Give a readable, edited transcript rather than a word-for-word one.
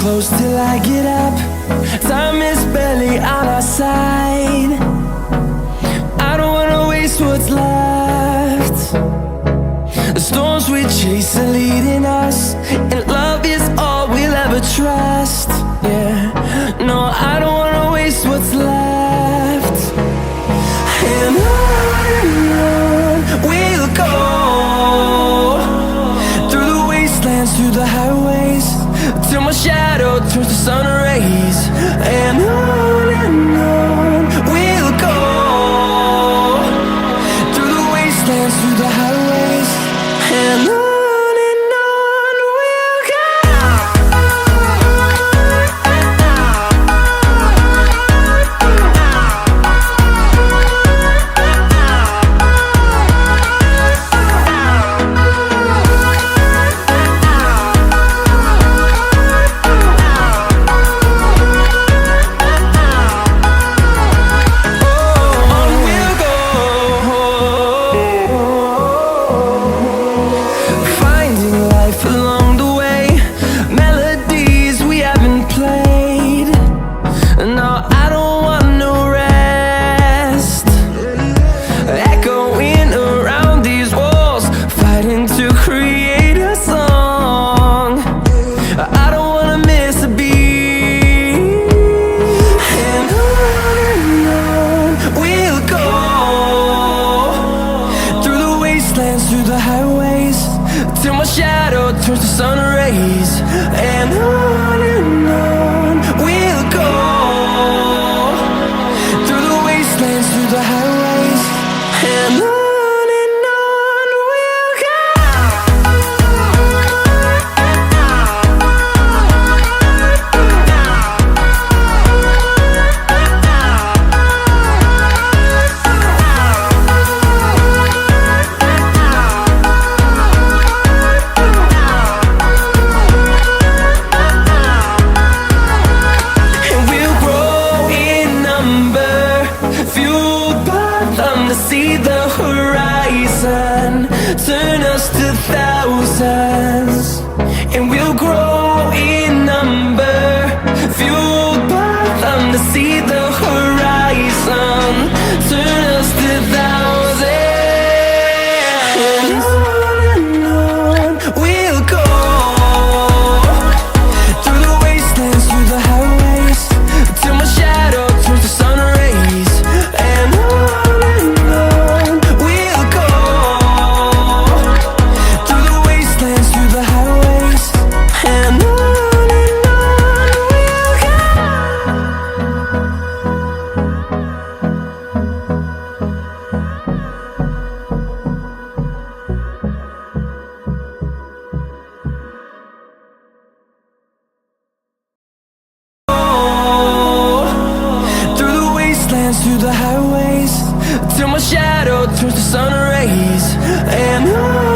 close till I get up. Time is barely on our side. I don't wanna waste what's left. The storms we chase are leading us, and love is all we'll ever trust. Yeah, no, I don't wanna waste what's left. And on we'll go, through the wastelands, through the highways, till my shadow turns to sun rays. And on we'll go, through the wastelands, through the highways, and on. Through the highways, till my shadow turns to sun rays. And on we'll go, through the wastelands, through the highways, and on we'll go. See the horizon turn us to thousands, and we'll grow in number, fueled by them. To see the horizon turn us to thousands, and on we'll go, through the wastelands, through the highways, till my shadow turns to sun rays. And through the highways, till my shadow turns to sun rays. And on